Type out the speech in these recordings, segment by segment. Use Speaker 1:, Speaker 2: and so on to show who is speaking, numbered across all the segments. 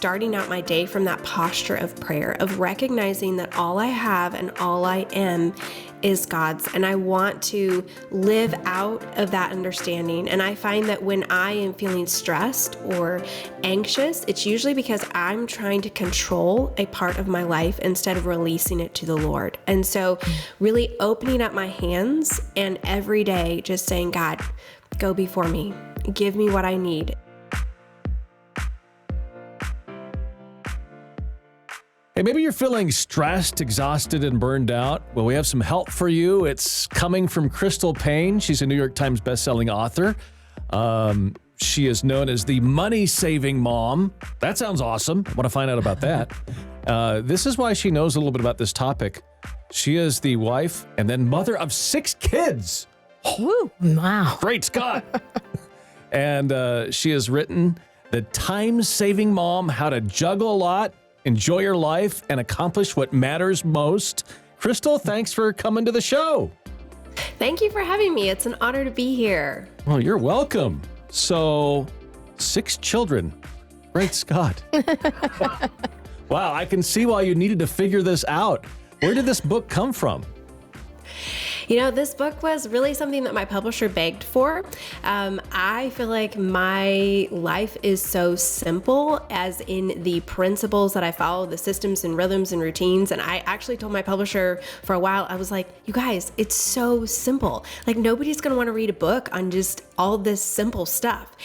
Speaker 1: starting out my day from that posture of prayer, of recognizing that all I have and all I am is God's. And I want to live out of that understanding. And I find that when I am feeling stressed or anxious, it's usually because I'm trying to control a part of my life instead of releasing it to the Lord. And so really opening up my hands and every day just saying, God, go before me, give me what I need.
Speaker 2: Hey, maybe you're feeling stressed, exhausted, and burned out. Well, we have some help for you. It's coming from Paine. She's a New York Times bestselling author. She is known as the money-saving mom. That sounds awesome. I want to find out about that. This is why she knows a little bit about this topic. She is the wife and then mother of 6 kids.
Speaker 3: Woo! Wow.
Speaker 2: Great Scott. And she has written The Time-Saving Mom, How to Juggle a Lot, Enjoy Your Life, and Accomplish What Matters Most. Crystal, thanks for coming to the show.
Speaker 1: Thank you for having me. It's an honor to be here.
Speaker 2: Well, you're welcome. So, 6 children. Great Scott. Wow, I can see why you needed to figure this out. Where did this book come from?
Speaker 1: You know, this book was really something that my publisher begged for. I feel like my life is so simple, as in the principles that I follow, the systems and rhythms and routines. And I actually told my publisher for a while, I was like, you guys, it's so simple. Like, nobody's going to want to read a book on just all this simple stuff.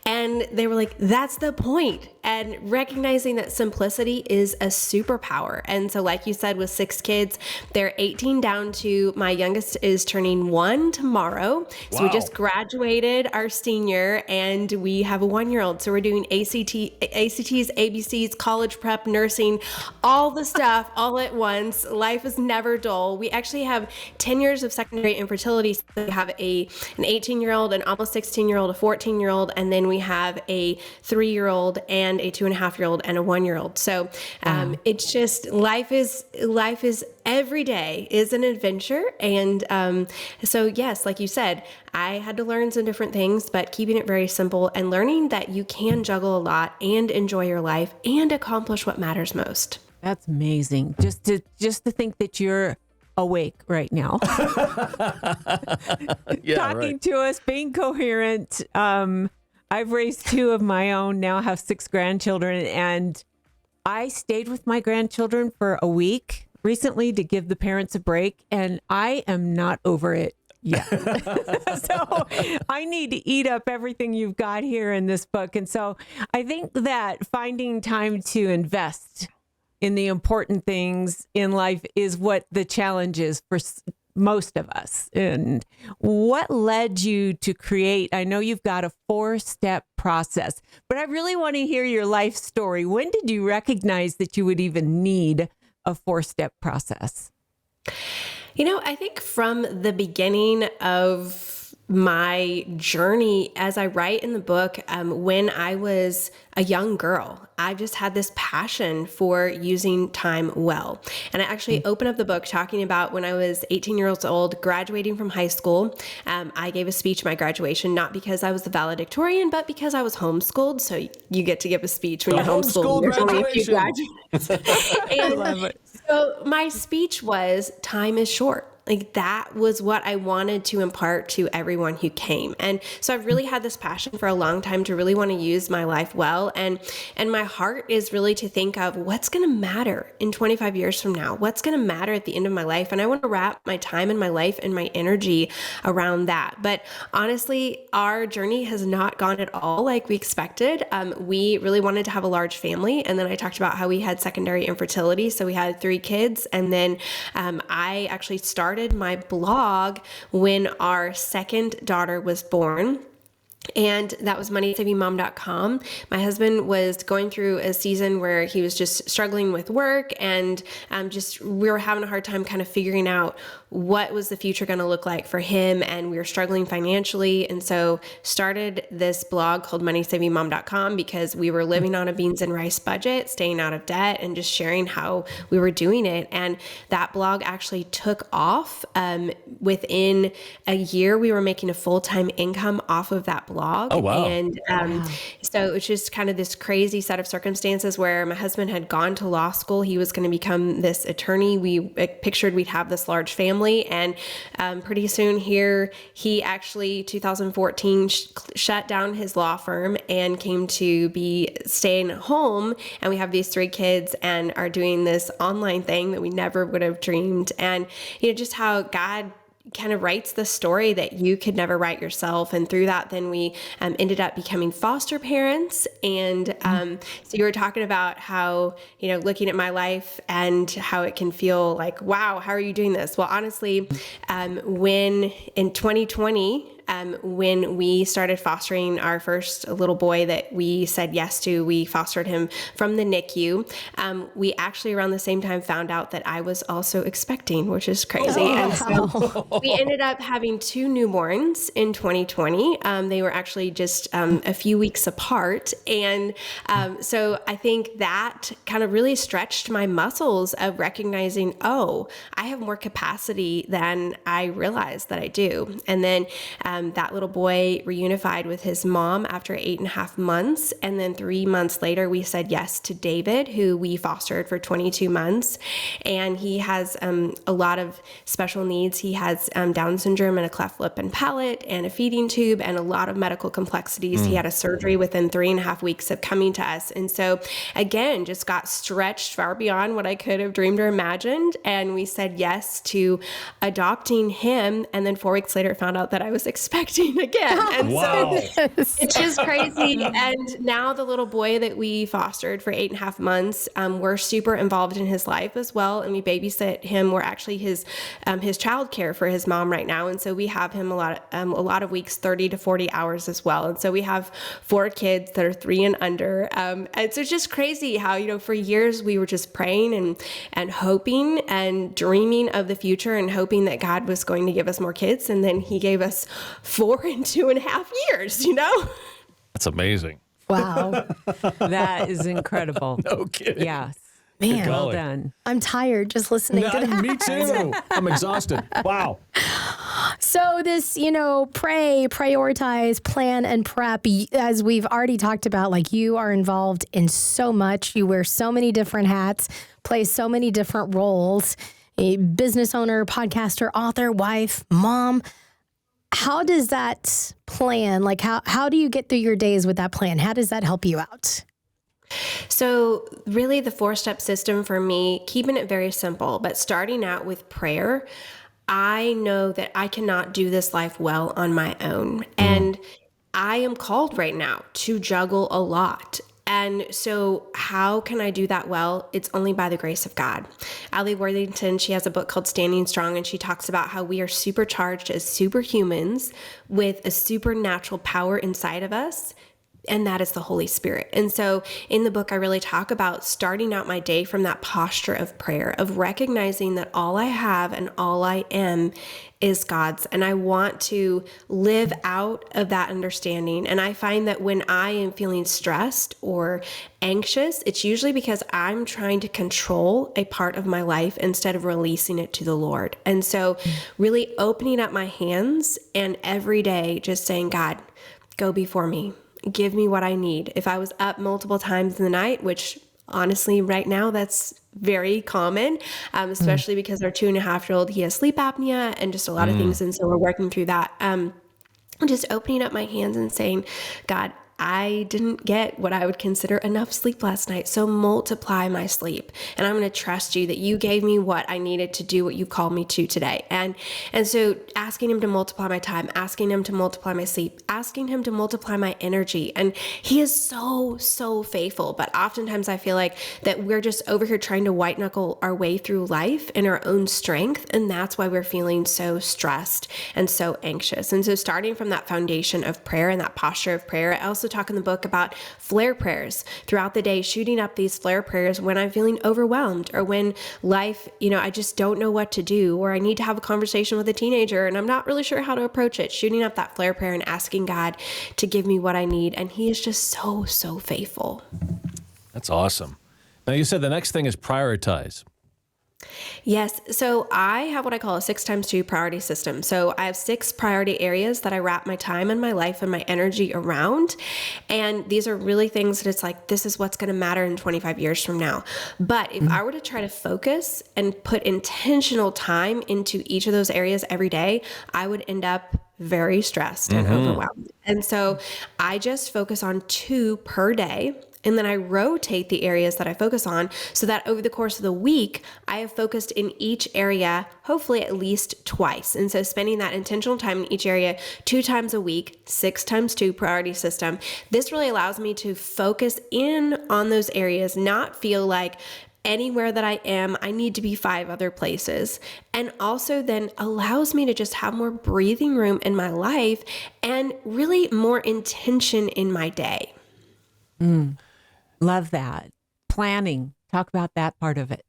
Speaker 1: And they were like, that's the point. And recognizing that simplicity is a superpower. And so, like you said, with 6 kids, they're 18 down to my youngest is turning 1 tomorrow. So we just graduated our senior, and we have a 1-year-old. So we're doing ACTs, ABCs, college prep, nursing, all the stuff all at once. Life is never dull. We actually have 10 years of secondary infertility. So we have an 18-year-old, an almost 16-year-old, a 14-year-old, and then we have a 3-year-old and a 2.5-year-old and a 1-year-old. So it's just life is every day is an adventure. And so yes, like you said, I had to learn some different things, but keeping it very simple and learning that you can juggle a lot and enjoy your life and accomplish what matters most.
Speaker 3: That's amazing. Just to think that you're awake right now. Talking to us, being coherent. I've raised 2 of my own, now have 6 grandchildren, and I stayed with my grandchildren for a week recently to give the parents a break, and I am not over it yet. So I need to eat up everything you've got here in this book. And so I think that finding time to invest in the important things in life is what the challenge is for most of us. And what led you to create, I know you've got a 4-step process, but I really want to hear your life story. When did you recognize that you would even need a 4-step process?
Speaker 1: You know, I think from the beginning of my journey, as I write in the book, when I was a young girl, I just had this passion for using time well. And I actually open up the book talking about when I was 18 years old, graduating from high school. I gave a speech at my graduation, not because I was the valedictorian, but because I was homeschooled. So you get to give a speech when you're homeschooled. There's only a few graduates. I love it. So my speech was, time is short. Like, that was what I wanted to impart to everyone who came. And so I've really had this passion for a long time to really want to use my life well. And my heart is really to think of what's going to matter in 25 years from now, what's going to matter at the end of my life. And I want to wrap my time and my life and my energy around that. But honestly, our journey has not gone at all like we expected. We really wanted to have a large family. And then I talked about how we had secondary infertility. So we had 3 kids. And then I actually started my blog when our second daughter was born. And that was moneysavingmom.com. My husband was going through a season where he was just struggling with work, and we were having a hard time kind of figuring out what was the future going to look like for him. And we were struggling financially. And so started this blog called moneysavingmom.com because we were living on a beans and rice budget, staying out of debt, and just sharing how we were doing it. And that blog actually took off. Within a year, we were making a full-time income off of that blog.
Speaker 2: Oh, wow.
Speaker 1: And so it was just kind of this crazy set of circumstances where my husband had gone to law school. He was going to become this attorney. We pictured we'd have this large family. And pretty soon here, he actually, 2014, shut down his law firm and came to be staying at home. And we have these 3 kids and are doing this online thing that we never would have dreamed. And, just how God kind of writes the story that you could never write yourself. And through that, then we ended up becoming foster parents. And so you were talking about how, looking at my life and how it can feel like, wow, how are you doing this? Well, honestly, when in 2020, when we started fostering our first little boy that we said yes to, we fostered him from the NICU. We actually around the same time found out that I was also expecting, which is crazy. And so we ended up having 2 newborns in 2020. They were actually just a few weeks apart. And so I think that kind of really stretched my muscles of recognizing, oh, I have more capacity than I realized that I do. And then that little boy reunified with his mom after 8.5 months. And then 3 months later, we said yes to David, who we fostered for 22 months. And he has a lot of special needs. He has Down syndrome and a cleft lip and palate and a feeding tube and a lot of medical complexities. He had a surgery within 3.5 weeks of coming to us. And so again, just got stretched far beyond what I could have dreamed or imagined. And we said yes to adopting him. And then 4 weeks later, found out that I was expecting again. And
Speaker 2: Wow.
Speaker 1: so it's just crazy. And now the little boy that we fostered for 8.5 months, we're super involved in his life as well. And we babysit him. We're actually his childcare for his mom right now. And so we have him a lot of weeks, 30 to 40 hours as well. And so we have 4 kids that are 3 and under. And so it's just crazy how, for years we were just praying and hoping and dreaming of the future and hoping that God was going to give us more kids. And then he gave us 4 and 2.5 years,
Speaker 2: That's amazing.
Speaker 4: Wow.
Speaker 3: That is incredible.
Speaker 2: No kidding.
Speaker 3: Yes.
Speaker 4: Man,
Speaker 2: Good
Speaker 3: Well
Speaker 2: golly.
Speaker 3: done.
Speaker 4: I'm tired just listening to that.
Speaker 2: Me too. I'm exhausted. Wow.
Speaker 4: So this, pray, prioritize, plan, and prep, as we've already talked about, like you are involved in so much. You wear so many different hats, play so many different roles, a business owner, podcaster, author, wife, mom. How does that plan, like how do you get through your days with that plan? How does that help you out?
Speaker 1: So really the 4-step system for me, keeping it very simple, but starting out with prayer, I know that I cannot do this life well on my own. And I am called right now to juggle a lot. And so how can I do that well? It's only by the grace of God. Allie Worthington, she has a book called Standing Strong, and she talks about how we are supercharged as superhumans with a supernatural power inside of us. And that is the Holy Spirit. And so in the book, I really talk about starting out my day from that posture of prayer, of recognizing that all I have and all I am is God's. And I want to live out of that understanding. And I find that when I am feeling stressed or anxious, it's usually because I'm trying to control a part of my life instead of releasing it to the Lord. And so really opening up my hands and every day just saying, God, go before me. Give me what I need. If I was up multiple times in the night, which honestly right now that's very common, especially because our 2.5-year-old, he has sleep apnea and just a lot of things. And so we're working through that. Just opening up my hands and saying, God, I didn't get what I would consider enough sleep last night. So multiply my sleep. And I'm going to trust you that you gave me what I needed to do what you called me to today. And so asking him to multiply my time, asking him to multiply my sleep, asking him to multiply my energy. And he is so, so faithful. But oftentimes I feel like that we're just over here trying to white knuckle our way through life in our own strength. And that's why we're feeling so stressed and so anxious. And so starting from that foundation of prayer and that posture of prayer, I also talk in the book about flare prayers throughout the day, shooting up these flare prayers when I'm feeling overwhelmed or when life, I just don't know what to do, or I need to have a conversation with a teenager and I'm not really sure how to approach it, shooting up that flare prayer and asking God to give me what I need. And he is just so, so faithful.
Speaker 2: That's awesome. Now you said the next thing is prioritize.
Speaker 1: Yes. So I have what I call a 6x2 priority system. So I have 6 priority areas that I wrap my time and my life and my energy around. And these are really things that it's like, this is what's going to matter in 25 years from now. But if I were to try to focus and put intentional time into each of those areas every day, I would end up very stressed and overwhelmed. And so I just focus on 2 per day. And then I rotate the areas that I focus on so that over the course of the week, I have focused in each area, hopefully at least twice. And so spending that intentional time in each area 2 times a week, 6x2 priority system, this really allows me to focus in on those areas, not feel like anywhere that I am, I need to be 5 other places. And also then allows me to just have more breathing room in my life and really more intention in my day.
Speaker 3: Love that. Planning. Talk about that part of it.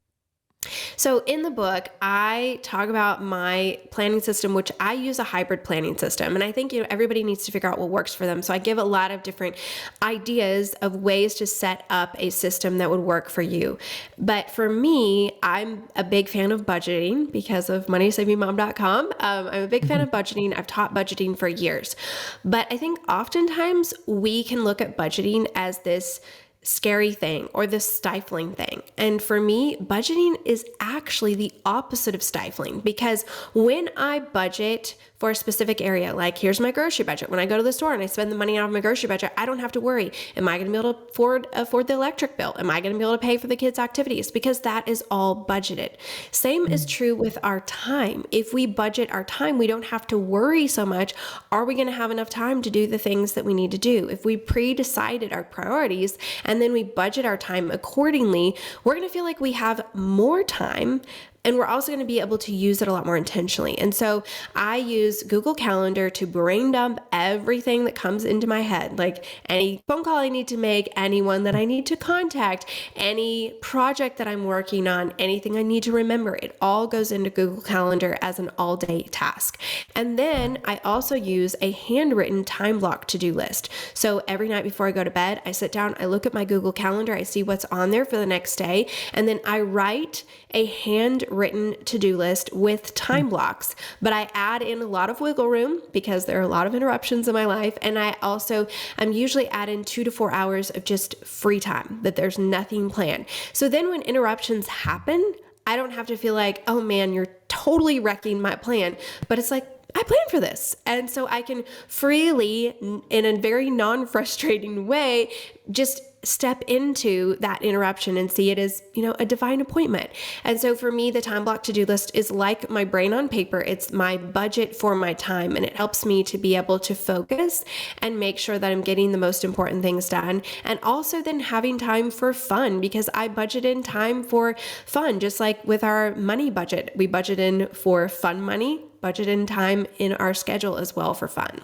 Speaker 1: So in the book, I talk about my planning system, which I use a hybrid planning system. And I think, everybody needs to figure out what works for them. So I give a lot of different ideas of ways to set up a system that would work for you. But for me, I'm a big fan of budgeting because of moneysavingmom.com. I'm a big fan of budgeting. I've taught budgeting for years. But I think oftentimes we can look at budgeting as this scary thing or the stifling thing. And for me, budgeting is actually the opposite of stifling, because when I budget for a specific area, like here's my grocery budget. When I go to the store and I spend the money out of my grocery budget, I don't have to worry. Am I going to be able to afford the electric bill? Am I going to be able to pay for the kids' activities? Because that is all budgeted. Same is true with our time. If we budget our time, we don't have to worry so much. Are we going to have enough time to do the things that we need to do? If we pre-decided our priorities and then we budget our time accordingly, we're going to feel like we have more time, and we're also going to be able to use it a lot more intentionally. And so I use Google Calendar to brain dump everything that comes into my head, like any phone call I need to make, anyone that I need to contact, any project that I'm working on, anything I need to remember. It all goes into Google Calendar as an all-day task. And then I also use a handwritten time block to-do list. So every night before I go to bed, I sit down, I look at my Google Calendar, I see what's on there for the next day, and then I write a handwritten to-do list with time blocks. But I add in a lot of wiggle room because there are a lot of interruptions in my life. And I'm usually add in 2 to 4 hours of just free time, that there's nothing planned. So then when interruptions happen, I don't have to feel like, oh man, you're totally wrecking my plan. But it's like, I planned for this. And so I can freely, in a very non-frustrating way, just step into that interruption and see it as, a divine appointment. And so for me, the time block to-do list is like my brain on paper. It's my budget for my time, and it helps me to be able to focus and make sure that I'm getting the most important things done. And also then having time for fun, because I budget in time for fun, just like with our money budget. We budget in for fun money, budget in time in our schedule as well for fun.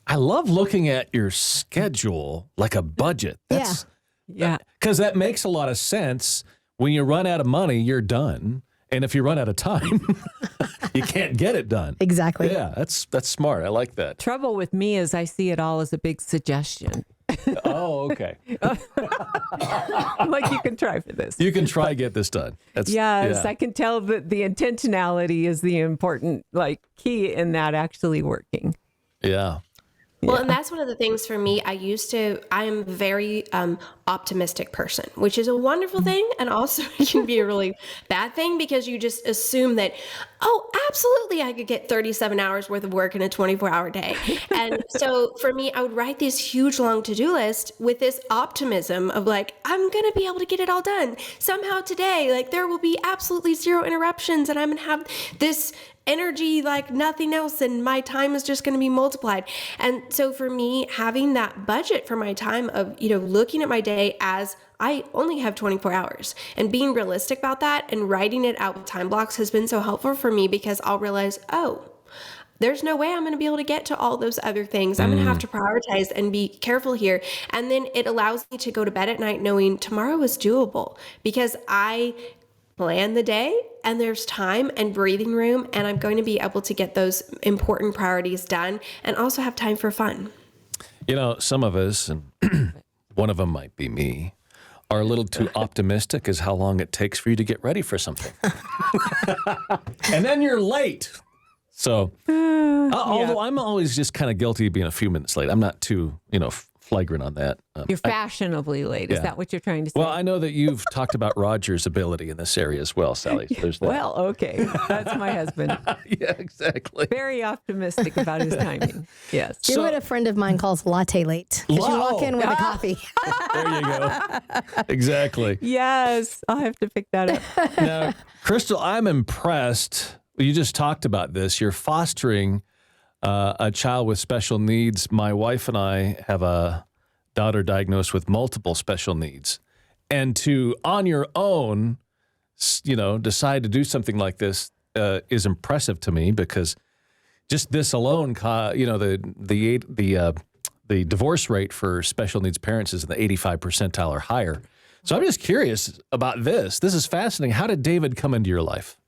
Speaker 2: I love looking at your schedule like a budget.
Speaker 3: Yeah.
Speaker 2: Because that makes a lot of sense. When you run out of money, you're done. And if you run out of time, you can't get it done.
Speaker 4: Exactly.
Speaker 2: Yeah, that's smart. I like that.
Speaker 3: Trouble with me is I see it all as a big suggestion.
Speaker 2: Oh, okay.
Speaker 3: I'm like, you can try for this.
Speaker 2: You can try get this done.
Speaker 3: Yes, I can tell that the intentionality is the important key in that actually working.
Speaker 2: Yeah.
Speaker 1: Well, and that's one of the things for me. I am a very optimistic person, which is a wonderful thing. And also it can be a really bad thing, because you just assume that, oh, absolutely, I could get 37 hours worth of work in a 24-hour day. And so for me, I would write this huge long to-do list with this optimism of like, I'm going to be able to get it all done somehow today. Like there will be absolutely 0 interruptions, and I'm going to have this energy like nothing else, and my time is just going to be multiplied. And so for me, having that budget for my time of, looking at my day as I only have 24 hours and being realistic about that and writing it out with time blocks has been so helpful for me, because I'll realize, oh, there's no way I'm going to be able to get to all those other things. I'm going to have to prioritize and be careful here. And then it allows me to go to bed at night knowing tomorrow is doable, because I plan the day and there's time and breathing room, and I'm going to be able to get those important priorities done and also have time for fun.
Speaker 2: Some of us, and one of them might be me, are a little too optimistic is how long it takes for you to get ready for something. And then you're late. So, although I'm always just kind of guilty of being a few minutes late. I'm not too, flagrant on that.
Speaker 3: You're fashionably late. Is that what you're trying to say?
Speaker 2: Well, I know that you've talked about Roger's ability in this area as well, Sally. So there's that.
Speaker 3: Well, okay. That's my husband.
Speaker 2: Yeah, exactly.
Speaker 3: Very optimistic about his timing. Yes.
Speaker 4: You're what a friend of mine calls latte late. Because you walk in with a coffee.
Speaker 2: There you go. Exactly.
Speaker 3: Yes. I'll have to pick that up.
Speaker 2: Now, Crystal, I'm impressed. You just talked about this. You're fostering a child with special needs. My wife and I have a daughter diagnosed with multiple special needs. And to, on your own, decide to do something like this is impressive to me, because just this alone, the divorce rate for special needs parents is in the 85 percentile or higher. So I'm just curious about this. This is fascinating. How did David come into your life?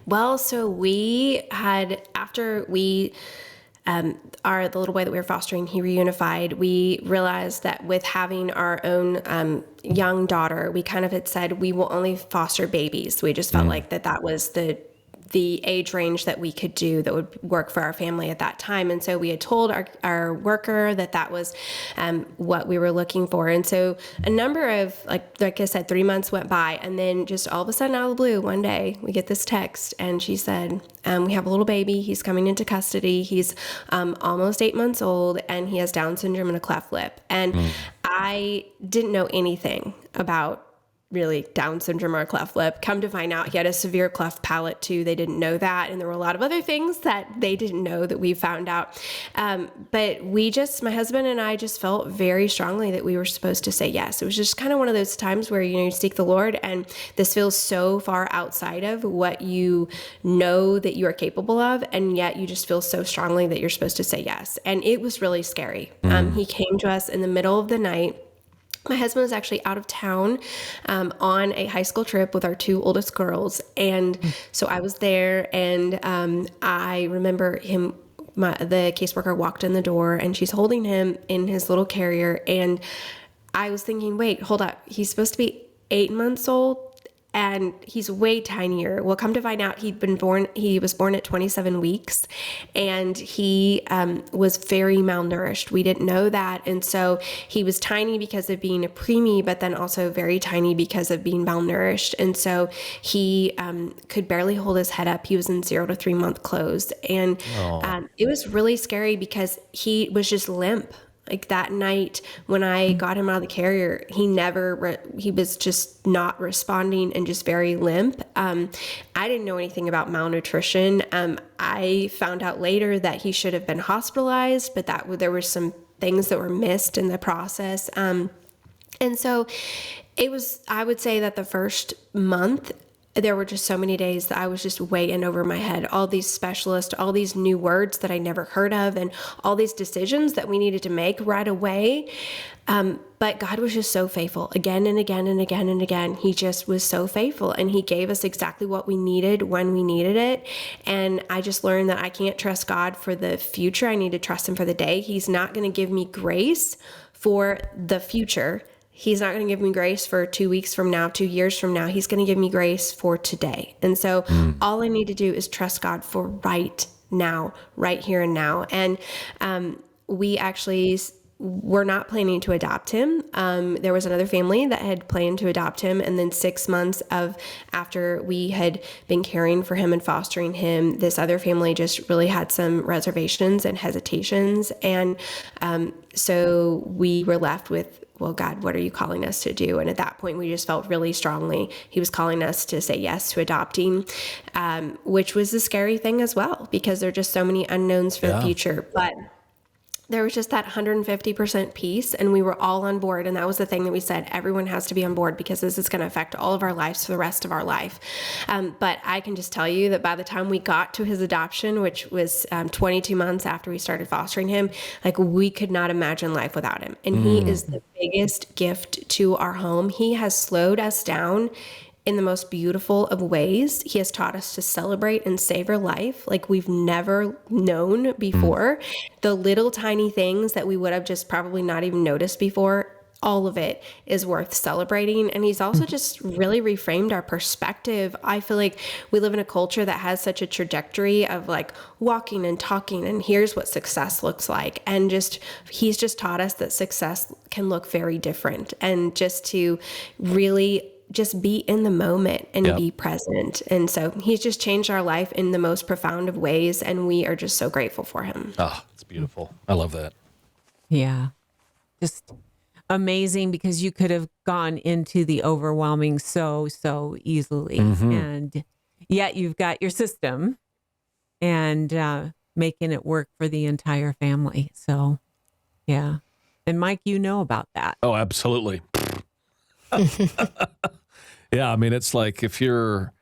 Speaker 1: Well, so we had, after we, the little boy that we were fostering, he reunified, we realized that with having our own young daughter, we kind of had said we will only foster babies. We just felt like that was the age range that we could do that would work for our family at that time. And so we had told our worker that was what we were looking for. And so a number of, like I said, 3 months went by, and then just all of a sudden out of the blue, one day we get this text, and she said, we have a little baby. He's coming into custody. He's almost 8 months old, and he has Down syndrome and a cleft lip. And I didn't know anything about really Down syndrome or a cleft lip. Come to find out, he had a severe cleft palate too. They didn't know that. And there were a lot of other things that they didn't know that we found out. But my husband and I just felt very strongly that we were supposed to say yes. It was just kind of one of those times where, you seek the Lord, and this feels so far outside of what you know that you are capable of. And yet you just feel so strongly that you're supposed to say yes. And it was really scary. He came to us in the middle of the night. My husband was actually out of town on a high school trip with our two oldest girls. And so I was there, and I remember the caseworker walked in the door, and she's holding him in his little carrier. And I was thinking, wait, hold up. He's supposed to be 8 months old, and he's way tinier. Well, come to find out, he was born at 27 weeks, and he was very malnourished. We didn't know that. And so he was tiny because of being a preemie, but then also very tiny because of being malnourished. And so he could barely hold his head up. He was in 0 to 3 month clothes. And it was really scary because he was just limp. Like that night when I got him out of the carrier, he was just not responding and just very limp. I didn't know anything about malnutrition. I found out later that he should have been hospitalized, but there were some things that were missed in the process. And so I would say that the first month, there were just so many days that I was just way in over my head. All these specialists, all these new words that I never heard of, and all these decisions that we needed to make right away. But God was just so faithful again and again and again and again. He just was so faithful, and he gave us exactly what we needed when we needed it. And I just learned that I can't trust God for the future. I need to trust him for the day. He's not going to give me grace for the future. He's not going to give me grace for 2 weeks from now, 2 years from now. He's going to give me grace for today. And so all I need to do is trust God for right now, right here and now. And we actually were not planning to adopt him. There was another family that had planned to adopt him. And then 6 months after we had been caring for him and fostering him, this other family just really had some reservations and hesitations. And so we were left with, well, God, what are you calling us to do? And at that point, we just felt really strongly he was calling us to say yes to adopting, which was a scary thing as well, because there are just so many unknowns for the future. But there was just that 150% peace, and we were all on board. And that was the thing that we said, everyone has to be on board, because this is going to affect all of our lives for the rest of our life. But I can just tell you that by the time we got to his adoption, which was 22 months after we started fostering him, we could not imagine life without him. And he is the biggest gift to our home. He has slowed us down in the most beautiful of ways. He has taught us to celebrate and savor life like we've never known before. The little tiny things that we would have just probably not even noticed before all of it is worth celebrating. And he's also just really reframed our perspective. I feel like we live in a culture that has such a trajectory of like walking and talking, and here's what success looks like. And he's just taught us that success can look very different, and just to really just be in the moment and
Speaker 2: Yep.
Speaker 1: be present. And so he's just changed our life in the most profound of ways. And we are just so grateful for him.
Speaker 2: Oh, it's beautiful. I love that.
Speaker 3: Yeah. Just amazing, because you could have gone into the overwhelming so easily. And yet you've got your system and making it work for the entire family. So, yeah. And Mike, you know about that.
Speaker 2: Oh, absolutely. Yeah, I mean, it's like if you're,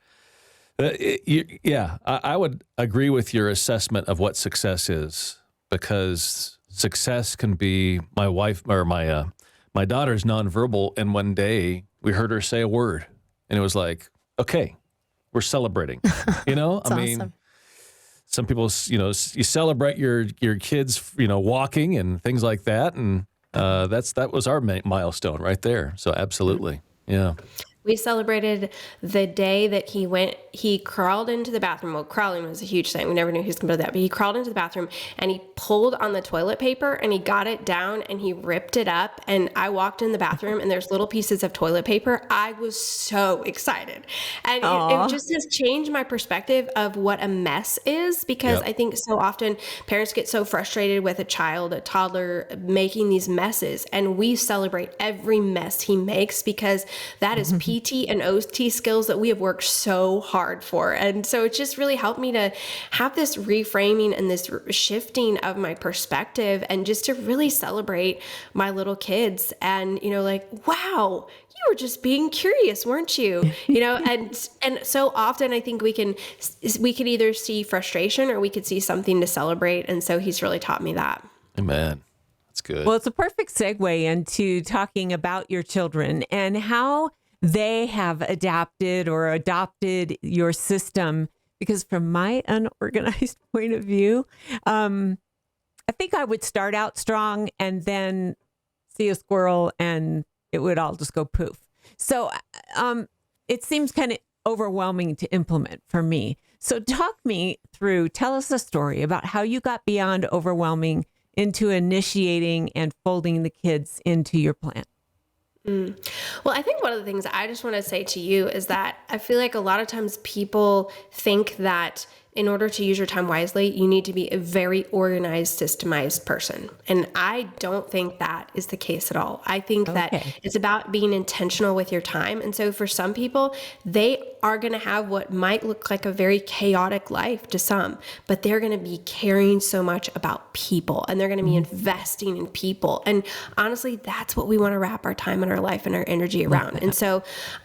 Speaker 2: I would agree with your assessment of what success is, because success can be my wife or my daughter's nonverbal, and one day we heard her say a word, and it was like, okay, we're celebrating. You know,
Speaker 4: That's awesome.
Speaker 2: some people, you celebrate your kids, walking and things like that, and that was our milestone right there. So absolutely, yeah.
Speaker 1: We celebrated the day that he crawled into the bathroom. Well, crawling was a huge thing. We never knew he was going to do that, but he crawled into the bathroom and he pulled on the toilet paper and he got it down and he ripped it up. And I walked in the bathroom and there's little pieces of toilet paper. I was so excited. And it just has changed my perspective of what a mess is, because
Speaker 2: Yep.
Speaker 1: I think so often parents get so frustrated with a toddler making these messes, and we celebrate every mess he makes, because that is PT and OT skills that we have worked so hard for. And so it just really helped me to have this reframing and this shifting of my perspective, and just to really celebrate my little kids. And, like, wow, you were just being curious, weren't you? And so often I think we could either see frustration or we could see something to celebrate. And so he's really taught me that.
Speaker 2: Amen. That's good.
Speaker 3: Well, it's a perfect segue into talking about your children and how they have adapted or adopted your system. Because from my unorganized point of view, I think I would start out strong and then see a squirrel and it would all just go poof. So it seems kind of overwhelming to implement for me. So tell us a story about how you got beyond overwhelming into initiating and folding the kids into your plan.
Speaker 1: Well, I think one of the things I just want to say to you is that I feel like a lot of times people think that in order to use your time wisely, you need to be a very organized, systemized person. And I don't think that is the case at all. I think that it's about being intentional with your time. And so for some people, they are going to have what might look like a very chaotic life to some, but they're going to be caring so much about people, and they're going to be investing in people. And honestly, that's what we want to wrap our time and our life and our energy around. And so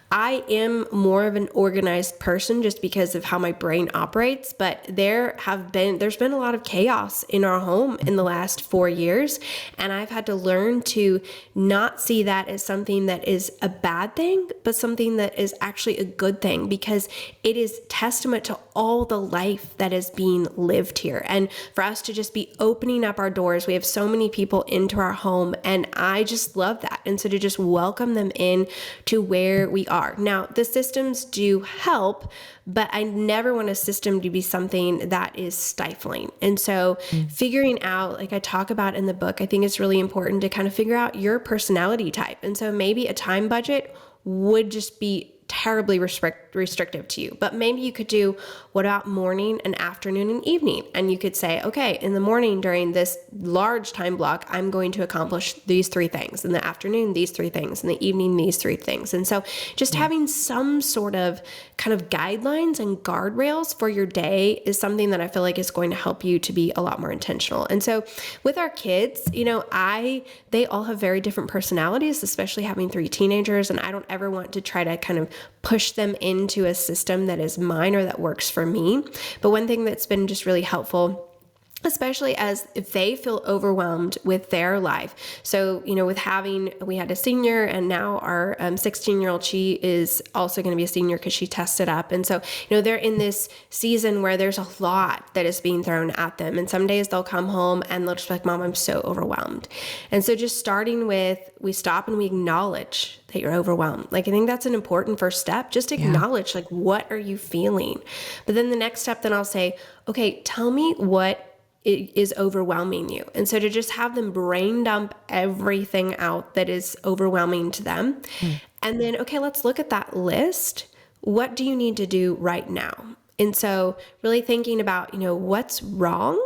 Speaker 1: I am more of an organized person just because of how my brain operates, but there's been a lot of chaos in our home in the last 4 years. And I've had to learn to not see that as something that is a bad thing, but something that is actually a good thing, because it is testament to all the life that is being lived here. And for us to just be opening up our doors, we have so many people into our home, and I just love that. And so to just welcome them in to where we are. Now, the systems do help, but I never want a system to be something that is stifling. And so figuring out, like I talk about in the book, I think it's really important to kind of figure out your personality type. And so maybe a time budget would just be terribly restrictive to you, but maybe you could do, what about morning and afternoon and evening? And you could say, okay, in the morning during this large time block, I'm going to accomplish these 3 things. In the afternoon, these 3 things. In the evening, these 3 things. And so just having some sort of kind of guidelines and guardrails for your day is something that I feel like is going to help you to be a lot more intentional. And so with our kids, they all have very different personalities, especially having 3 teenagers. And I don't ever want to try to kind of push them into a system that is mine or that works for me. But one thing that's been just really helpful especially as if they feel overwhelmed with their life. So, we had a senior, and now our 16-year-old, she is also going to be a senior because she tested up. And so, they're in this season where there's a lot that is being thrown at them. And some days they'll come home and they'll just be like, Mom, I'm so overwhelmed. And so just starting with, we stop and we acknowledge that you're overwhelmed. Like, I think that's an important first step. Just acknowledge, like, what are you feeling? But then the next step, then I'll say, okay, tell me what is overwhelming you. And so to just have them brain dump everything out that is overwhelming to them. And then, okay, let's look at that list. What do you need to do right now? And so really thinking about, what's wrong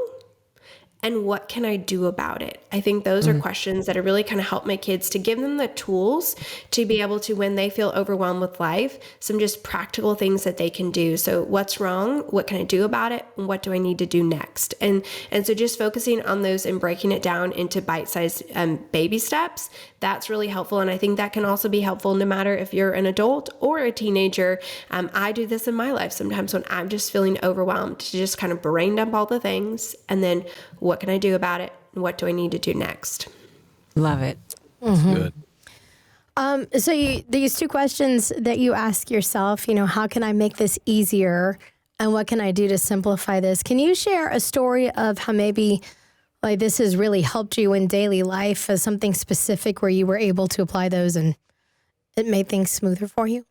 Speaker 1: and what can I do about it? I think those are questions that are really kind of help my kids, to give them the tools to be able to, when they feel overwhelmed with life, some just practical things that they can do. So what's wrong? What can I do about it? And what do I need to do next? And so just focusing on those and breaking it down into bite-sized baby steps, that's really helpful. And I think that can also be helpful no matter if you're an adult or a teenager. I do this in my life sometimes when I'm just feeling overwhelmed, to just kind of brain dump all the things, and then what can I do about it? What do I need to do next?
Speaker 3: Love it.
Speaker 2: That's good.
Speaker 4: So these two questions that you ask yourself, how can I make this easier? And what can I do to simplify this? Can you share a story of how maybe like this has really helped you in daily life, as something specific where you were able to apply those and it made things smoother for you?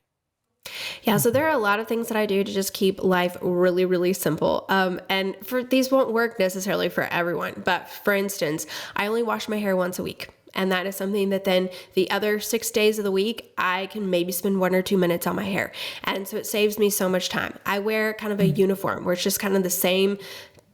Speaker 1: Yeah, so there are a lot of things that I do to just keep life really, really simple. And these won't work necessarily for everyone. But for instance, I only wash my hair once a week. And that is something that then the other 6 days of the week, I can maybe spend 1 or 2 minutes on my hair. And so it saves me so much time. I wear kind of a uniform where it's just kind of the same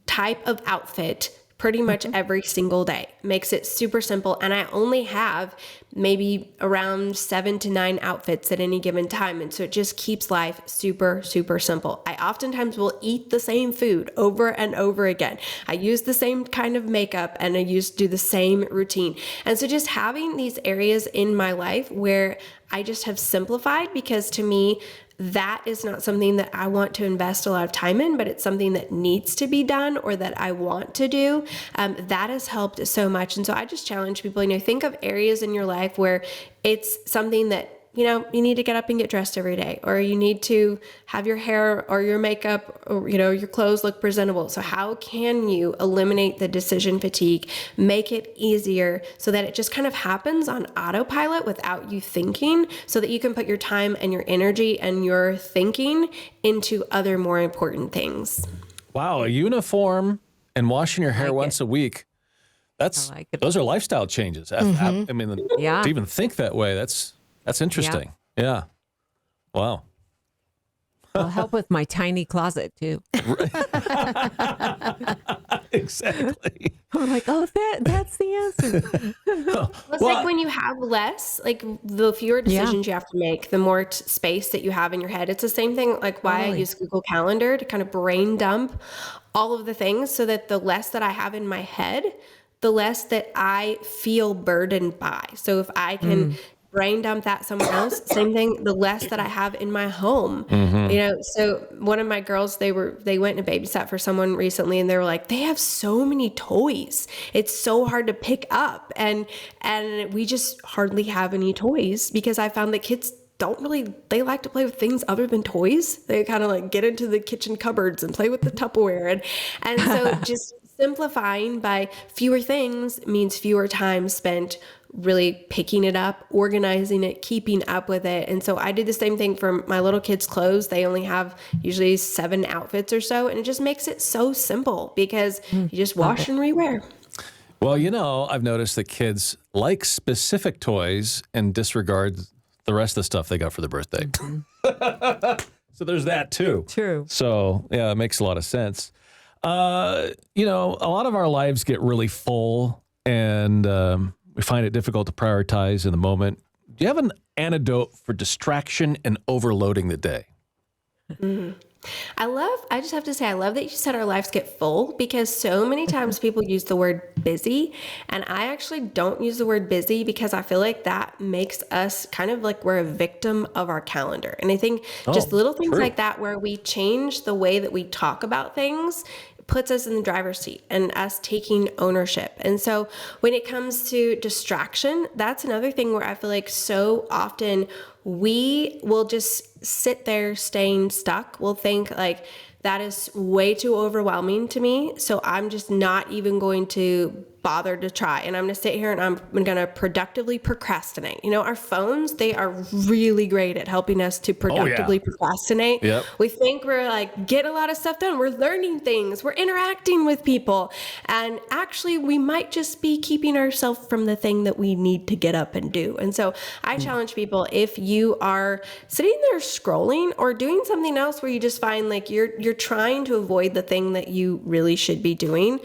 Speaker 1: type of outfit pretty much every single day. Makes it super simple. And I only have maybe around 7 to 9 outfits at any given time. And so it just keeps life super, super simple. I oftentimes will eat the same food over and over again. I use the same kind of makeup and I do the same routine. And so just having these areas in my life where I just have simplified, because to me, that is not something that I want to invest a lot of time in, but it's something that needs to be done or that I want to do. That has helped so much. And so I just challenge people, think of areas in your life where it's something that, you need to get up and get dressed every day, or you need to have your hair or your makeup or, your clothes look presentable. So how can you eliminate the decision fatigue, make it easier so that it just kind of happens on autopilot without you thinking, so that you can put your time and your energy and your thinking into other more important things.
Speaker 2: Wow, a uniform and washing your hair once a week. Those are lifestyle changes. I mean, to even think that way, that's interesting. Yeah. Wow.
Speaker 3: It'll help with my tiny closet too.
Speaker 2: Exactly.
Speaker 3: I'm like, that's the answer.
Speaker 1: It's like when you have less, like the fewer decisions you have to make, the more space that you have in your head. It's the same thing, like why I use Google Calendar to kind of brain dump all of the things, so that the less that I have in my head, the less that I feel burdened by. So if I can brain dump that somewhere else, same thing, the less that I have in my home. So one of my girls, they went and babysat for someone recently, and they were like, they have so many toys. It's so hard to pick up. And we just hardly have any toys, because I found that kids they like to play with things other than toys. They kind of like get into the kitchen cupboards and play with the Tupperware. And so just simplifying by fewer things means fewer time spent really picking it up, organizing it, keeping up with it. And so I did the same thing for my little kids' clothes. They only have usually 7 outfits or so. And it just makes it so simple, because you just wash and rewear.
Speaker 2: Well, I've noticed that kids like specific toys and disregard the rest of the stuff they got for their birthday. So there's that too.
Speaker 3: True.
Speaker 2: So yeah, it makes a lot of sense. A lot of our lives get really full, and we find it difficult to prioritize in the moment. Do you have an antidote for distraction and overloading the day?
Speaker 1: I just have to say, I love that you said our lives get full, because so many times people use the word busy, and I actually don't use the word busy, because I feel like that makes us kind of like we're a victim of our calendar. And I think just little things like that, where we change the way that we talk about things, puts us in the driver's seat and us taking ownership. And so when it comes to distraction, that's another thing where I feel like so often we will just sit there staying stuck. We'll think like, that is way too overwhelming to me. So I'm just not even going to bother to try. And I'm going to sit here and I'm going to productively procrastinate. You know, our phones, they are really great at helping us to productively procrastinate.
Speaker 2: Yep.
Speaker 1: We think we're like, get a lot of stuff done. We're learning things. We're interacting with people. And actually, we might just be keeping ourselves from the thing that we need to get up and do. And so I challenge people, if you are sitting there scrolling or doing something else where you just find like you're trying to avoid the thing that you really should be doing,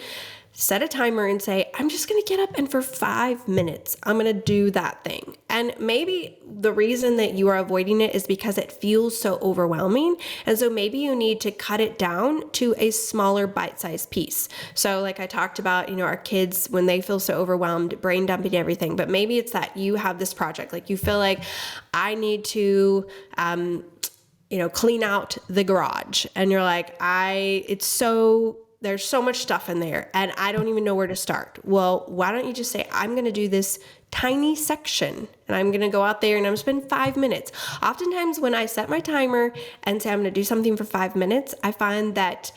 Speaker 1: set a timer and say, I'm just going to get up and for 5 minutes, I'm going to do that thing. And maybe the reason that you are avoiding it is because it feels so overwhelming. And so maybe you need to cut it down to a smaller bite-sized piece. So like I talked about, you know, our kids, when they feel so overwhelmed, brain dumping everything, but maybe it's that you have this project, like you feel like I need to, clean out the garage. And you're like, there's so much stuff in there and I don't even know where to start. Well, why don't you just say, I'm going to do this tiny section and I'm going to go out there and I'm going to spend 5 minutes. Oftentimes when I set my timer and say I'm going to do something for 5 minutes, I find that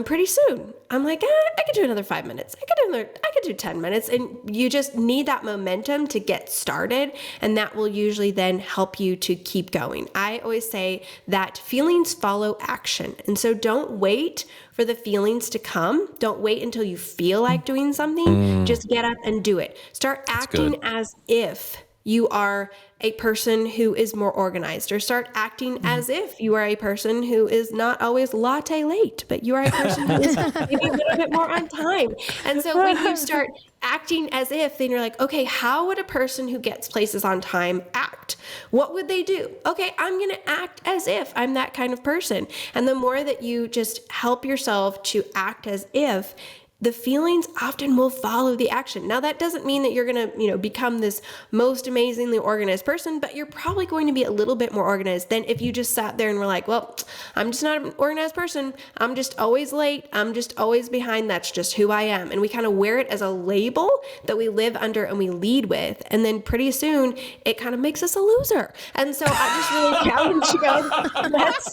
Speaker 1: pretty soon I'm like, I could do another 5 minutes. I could do 10 minutes. And you just need that momentum to get started. And that will usually then help you to keep going. I always say that feelings follow action. And so don't wait for the feelings to come. Don't wait until you feel like doing something. Just get up and do it. Start acting as if you are a person who is more organized, or start acting as if you are a person who is not always latte late, but you are a person who is maybe a little bit more on time. And so when you start acting as if, then you're like, okay, how would a person who gets places on time act? What would they do? Okay, I'm going to act as if I'm that kind of person. And the more that you just help yourself to act as if, the feelings often will follow the action. Now, that doesn't mean that you're going to, become this most amazingly organized person, but you're probably going to be a little bit more organized than if you just sat there and were like, well, I'm just not an organized person. I'm just always late. I'm just always behind. That's just who I am. And we kind of wear it as a label that we live under and we lead with. And then pretty soon it kind of makes us a loser. And so I just really challenge you guys, let's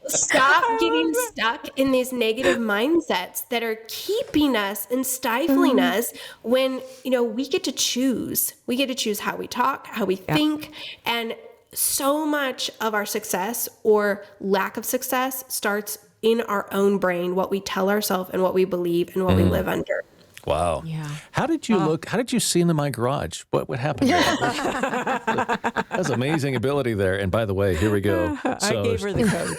Speaker 1: stop getting stuck in these negative mindsets that are keeping us and stifling us when, we get to choose. We get to choose how we talk, how we think, and so much of our success or lack of success starts in our own brain, what we tell ourselves and what we believe and what we live under.
Speaker 2: Wow.
Speaker 3: Yeah.
Speaker 2: How did you look? How did you see into my garage? What happened? That's amazing ability there. And by the way, here we go.
Speaker 3: I gave her the code.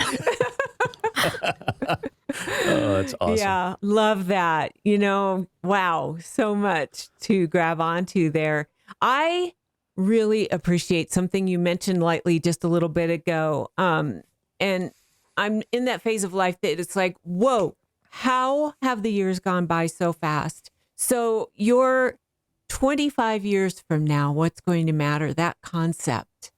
Speaker 2: Oh, that's awesome.
Speaker 3: Yeah, love that. Wow, so much to grab onto there. I really appreciate something you mentioned lightly just a little bit ago. And I'm in that phase of life that it's like, whoa, how have the years gone by so fast? So you're 25 years from now, what's going to matter? That concept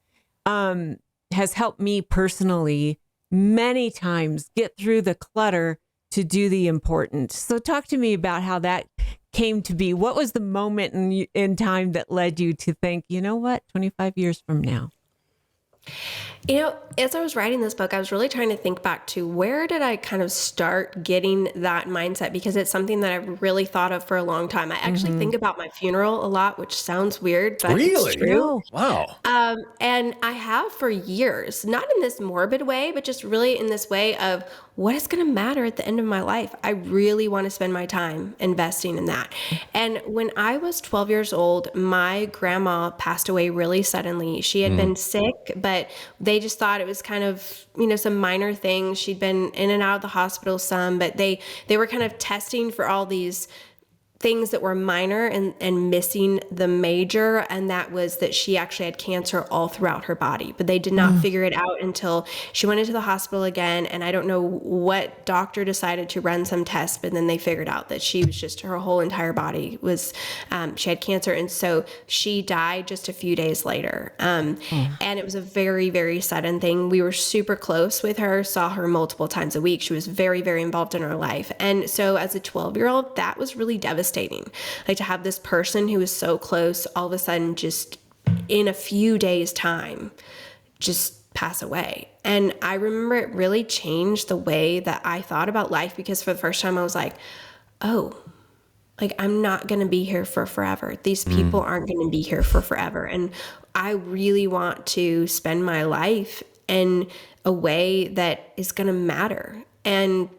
Speaker 3: has helped me personally many times get through the clutter to do the important. So talk to me about how that came to be. What was the moment in time that led you to think, you know what, 25 years from now?
Speaker 1: As I was writing this book, I was really trying to think back to where did I kind of start getting that mindset, because it's something that I've really thought of for a long time. I actually think about my funeral a lot, which sounds weird, but
Speaker 2: Really?
Speaker 1: it's true.
Speaker 2: Wow.
Speaker 1: And I have for years, not in this morbid way, but just really in this way of what is going to matter at the end of my life. I really want to spend my time investing in that. And when I was 12 years old, my grandma passed away really suddenly. She had been sick, but they just thought it was kind of, some minor thing. She'd been in and out of the hospital some, but they were kind of testing for all these things that were minor and missing the major, and that was that she actually had cancer all throughout her body, but they did not figure it out until she went into the hospital again. And I don't know what doctor decided to run some tests, but then they figured out that she was just, her whole entire body was, she had cancer. And so she died just a few days later. And it was a very, very sudden thing. We were super close with her, saw her multiple times a week. She was very, very involved in our life. And so as a 12-year-old, that was really devastating. Like to have this person who was so close all of a sudden just in a few days time just pass away. And I remember it really changed the way that I thought about life, because for the first time I was like, oh, like I'm not going to be here for forever. These people aren't going to be here for forever. And I really want to spend my life in a way that is going to matter. And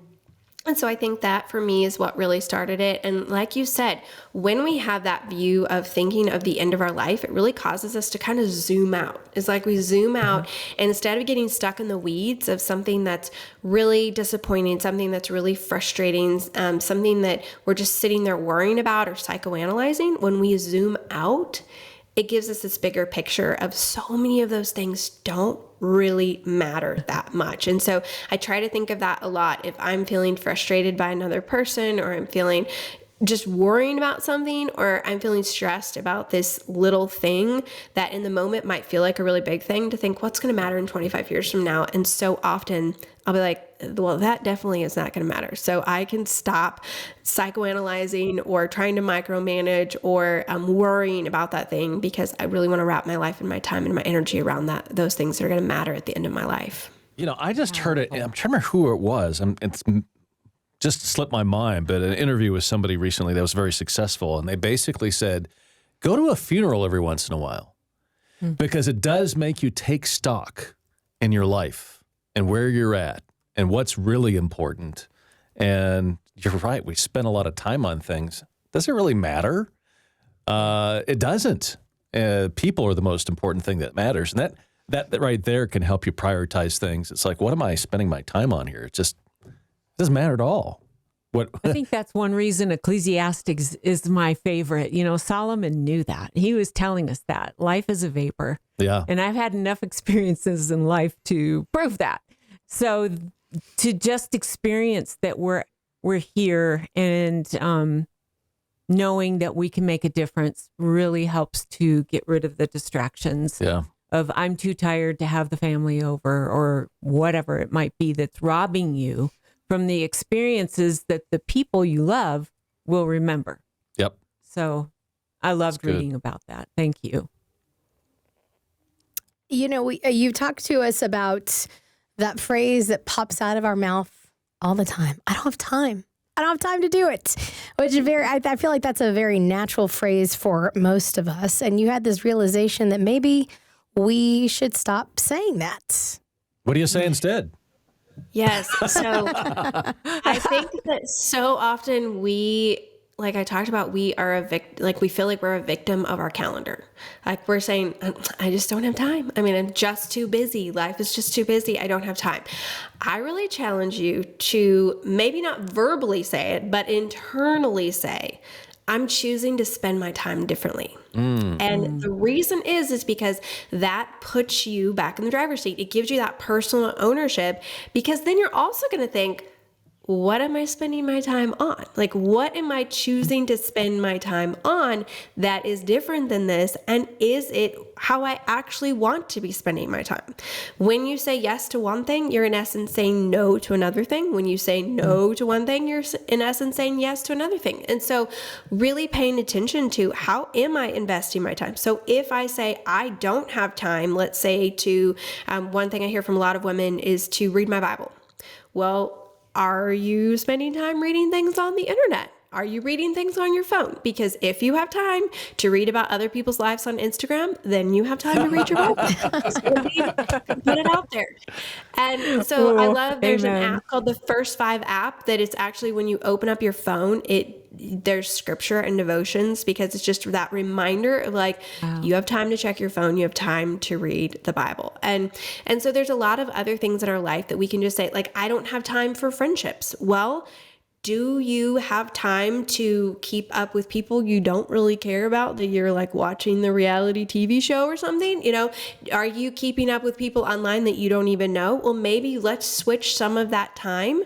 Speaker 1: so I think that for me is what really started it. And like you said, when we have that view of thinking of the end of our life, it really causes us to kind of zoom out. It's like we zoom out, and instead of getting stuck in the weeds of something that's really disappointing, something that's really frustrating, something that we're just sitting there worrying about or psychoanalyzing, when we zoom out, it gives us this bigger picture of so many of those things don't really matter that much. And so I try to think of that a lot. If I'm feeling frustrated by another person, or I'm feeling just worrying about something, or I'm feeling stressed about this little thing that in the moment might feel like a really big thing, to think what's going to matter in 25 years from now. And so often I'll be like, well, that definitely is not going to matter. So I can stop psychoanalyzing or trying to micromanage or worrying about that thing, because I really want to wrap my life and my time and my energy around those things that are going to matter at the end of my life.
Speaker 2: You know, I just heard it. I'm trying to remember who it was. It's just slipped my mind, but an interview with somebody recently that was very successful. And they basically said, go to a funeral every once in a while, because it does make you take stock in your life and where you're at and what's really important. And you're right. We spend a lot of time on things. Does it really matter? It doesn't. People are the most important thing that matters. And that right there can help you prioritize things. It's like, what am I spending my time on here? It just doesn't matter at all.
Speaker 3: I think that's one reason Ecclesiastes is my favorite. You know, Solomon knew that. He was telling us that life is a vapor.
Speaker 2: Yeah.
Speaker 3: And I've had enough experiences in life to prove that. So to just experience that we're here, and knowing that we can make a difference really helps to get rid of the distractions.
Speaker 2: Yeah.
Speaker 3: Of I'm too tired to have the family over, or whatever it might be that's robbing you from the experiences that the people you love will remember.
Speaker 2: Yep.
Speaker 3: So I loved reading about that. Thank you.
Speaker 4: You know, you talked to us about that phrase that pops out of our mouth all the time. I don't have time. I don't have time to do it. Which is I feel like that's a very natural phrase for most of us. And you had this realization that maybe we should stop saying that.
Speaker 2: What do you say instead?
Speaker 1: Yes. So I think that so often like I talked about, we are we feel like we're a victim of our calendar. Like we're saying, I just don't have time. I mean, I'm just too busy. Life is just too busy. I don't have time. I really challenge you to maybe not verbally say it, but internally say, I'm choosing to spend my time differently. And the reason is because that puts you back in the driver's seat. It gives you that personal ownership, because then you're also going to think, what am I spending my time on? Like, what am I choosing to spend my time on that is different than this? And is it how I actually want to be spending my time? When you say yes to one thing, you're in essence saying no to another thing. When you say no to one thing, you're in essence saying yes to another thing. And so really paying attention to, how am I investing my time? So if I say I don't have time, let's say to, one thing I hear from a lot of women is to read my Bible. Well, are you spending time reading things on the internet? Are you reading things on your phone? Because if you have time to read about other people's lives on Instagram, then you have time to read your Bible. Put it out there. And so I love, there's an app called the First 5 app that it's actually, when you open up your phone, there's scripture and devotions, because it's just that reminder of like, you have time to check your phone, you have time to read the Bible. And so there's a lot of other things in our life that we can just say, like, I don't have time for friendships. Well, Do you have time to keep up with people you don't really care about, that you're like watching the reality TV show or something? Are you keeping up with people online that you don't even know? Well, maybe let's switch some of that time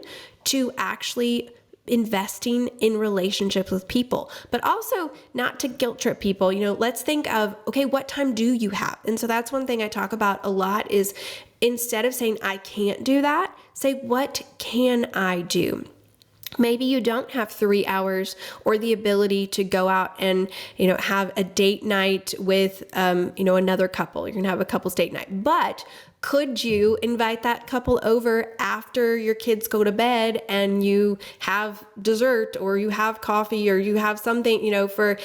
Speaker 1: to actually investing in relationships with people, but also not to guilt trip people. Let's think of, okay, what time do you have? And so that's one thing I talk about a lot is, instead of saying I can't do that, say, what can I do? Maybe you don't have 3 hours or the ability to go out and, have a date night with, another couple. You're going to have a couple's date night. But could you invite that couple over after your kids go to bed and you have dessert or you have coffee or you have something, for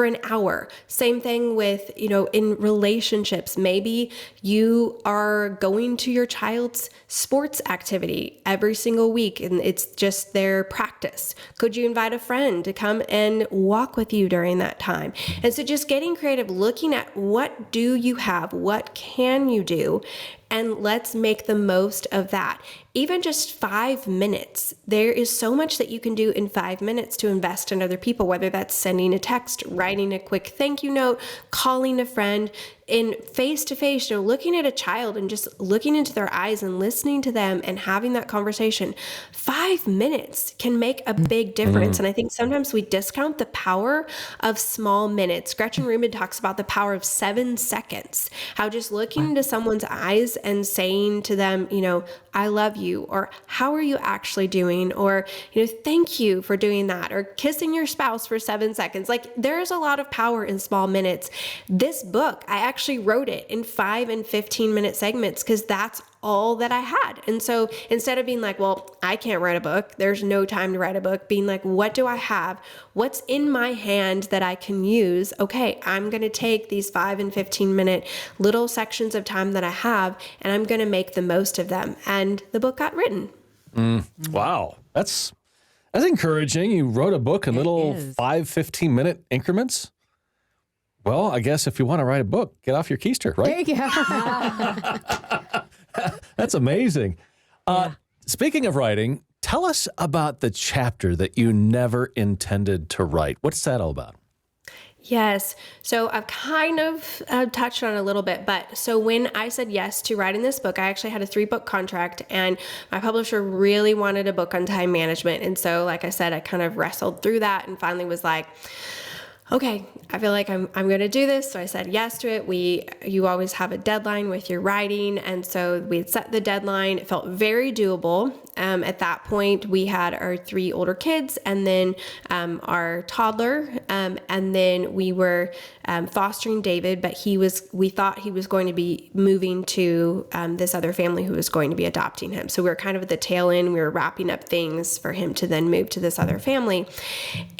Speaker 1: an hour? Same thing with, in relationships. Maybe you are going to your child's sports activity every single week and it's just their practice. Could you invite a friend to come and walk with you during that time? And so just getting creative, looking at what do you have? What can you do? And let's make the most of that. Even just 5 minutes. There is so much that you can do in 5 minutes to invest in other people, whether that's sending a text, writing a quick thank you note, calling a friend, in face-to-face, looking at a child and just looking into their eyes and listening to them and having that conversation. 5 minutes can make a big difference. And I think sometimes we discount the power of small minutes. Gretchen Rubin talks about the power of 7 seconds, how just looking into someone's eyes and saying to them, I love you, or how are you actually doing? Or, thank you for doing that, or kissing your spouse for 7 seconds. Like, there's a lot of power in small minutes. This book, I actually wrote it in 5 and 15-minute segments because that's all that I had. And so instead of being like, well, I can't write a book, there's no time to write a book, being like, what do I have? What's in my hand that I can use? Okay, I'm going to take these 5 and 15-minute little sections of time that I have, and I'm going to make the most of them. And the book got written.
Speaker 2: Wow. That's encouraging. You wrote a book in little 5, 15-minute increments. Well, I guess if you want to write a book, get off your keister, right?
Speaker 4: There you go.
Speaker 2: That's amazing. Speaking of writing, tell us about the chapter that you never intended to write. What's that all about?
Speaker 1: Yes. So I've kind of touched on it a little bit, but so when I said yes to writing this book, I actually had a 3-book contract, and my publisher really wanted a book on time management. And so, like I said, I kind of wrestled through that and finally was like, okay, I feel like I'm going to do this. So I said yes to it. You always have a deadline with your writing. And so we had set the deadline. It felt very doable. At that point, we had our 3 older kids and then our toddler. And then we were fostering David, but we thought he was going to be moving to this other family who was going to be adopting him. So we were kind of at the tail end. We were wrapping up things for him to then move to this other family.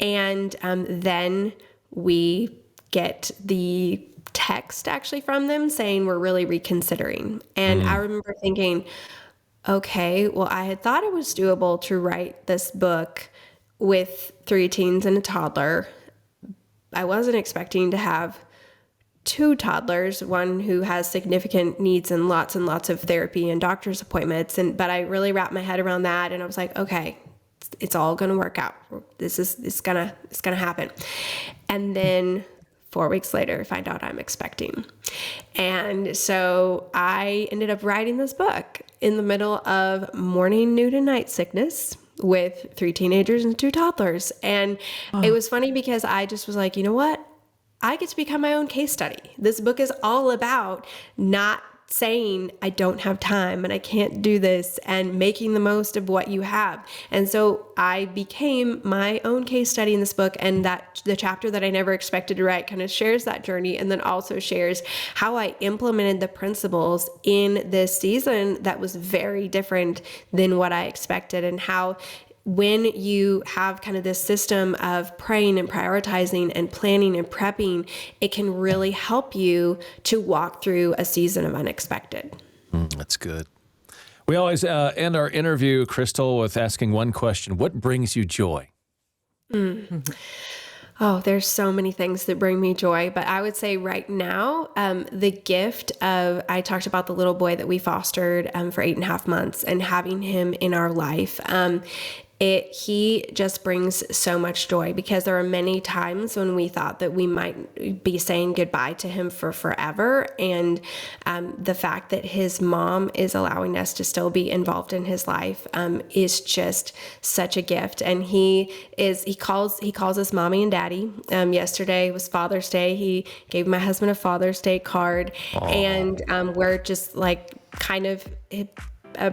Speaker 1: And then we get the text actually from them saying we're really reconsidering. And I remember thinking, okay, well, I had thought it was doable to write this book with 3 teens and a toddler. I wasn't expecting to have 2 toddlers, one who has significant needs and lots of therapy and doctor's appointments. But I really wrapped my head around that, and I was like, okay, it's all going to work out. It's going to happen. And then 4 weeks later, I find out I'm expecting. And so I ended up writing this book in the middle of morning, noon, and night sickness with 3 teenagers and 2 toddlers. And it was funny because I just was like, you know what? I get to become my own case study. This book is all about not saying I don't have time and I can't do this, and making the most of what you have. And so I became my own case study in this book, and that the chapter that I never expected to write kind of shares that journey, and then also shares how I implemented the principles in this season that was very different than what I expected, and how when you have kind of this system of praying and prioritizing and planning and prepping, it can really help you to walk through a season of unexpected.
Speaker 2: That's good. We always end our interview, Crystal, with asking one question. What brings you joy?
Speaker 1: Oh, there's so many things that bring me joy, but I would say right now, the gift of, I talked about the little boy that we fostered for 8.5 months and having him in our life. he just brings so much joy, because there are many times when we thought that we might be saying goodbye to him for forever. And the fact that his mom is allowing us to still be involved in his life is just such a gift. And he calls us mommy and daddy. Yesterday was Father's Day. He gave my husband a Father's Day card. Aww. And we're just like kind of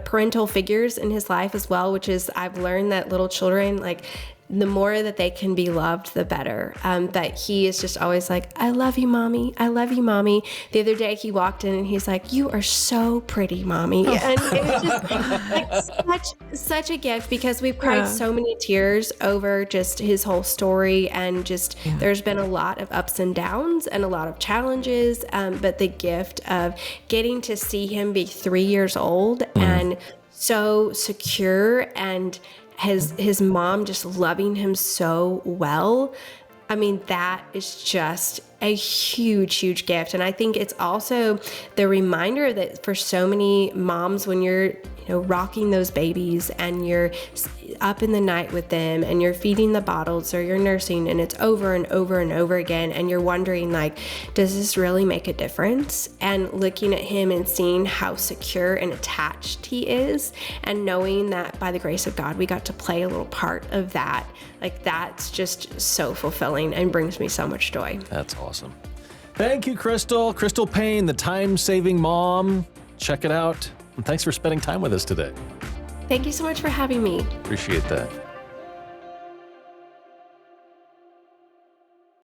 Speaker 1: parental figures in his life as well, which is, I've learned that little children, like, the more that they can be loved, the better. That he is just always like, I love you, mommy. I love you, mommy. The other day he walked in and he's like, you are so pretty, mommy. And it was just like such a gift, because we've cried so many tears over just his whole story. And just, there's been a lot of ups and downs and a lot of challenges. But the gift of getting to see him be 3 years old and so secure, and his mom just loving him so well. I mean, that is just a huge, huge gift. And I think it's also the reminder that for so many moms, when you're, rocking those babies and you're up in the night with them and you're feeding the bottles or you're nursing, and it's over and over and over again, and you're wondering, like, does this really make a difference? And looking at him and seeing how secure and attached he is, and knowing that by the grace of God, we got to play a little part of that. Like, that's just so fulfilling and brings me so much joy.
Speaker 2: That's awesome. Thank you, Crystal. Crystal Paine, the time-saving mom. Check it out. And thanks for spending time with us today.
Speaker 1: Thank you so much for having me.
Speaker 2: Appreciate that.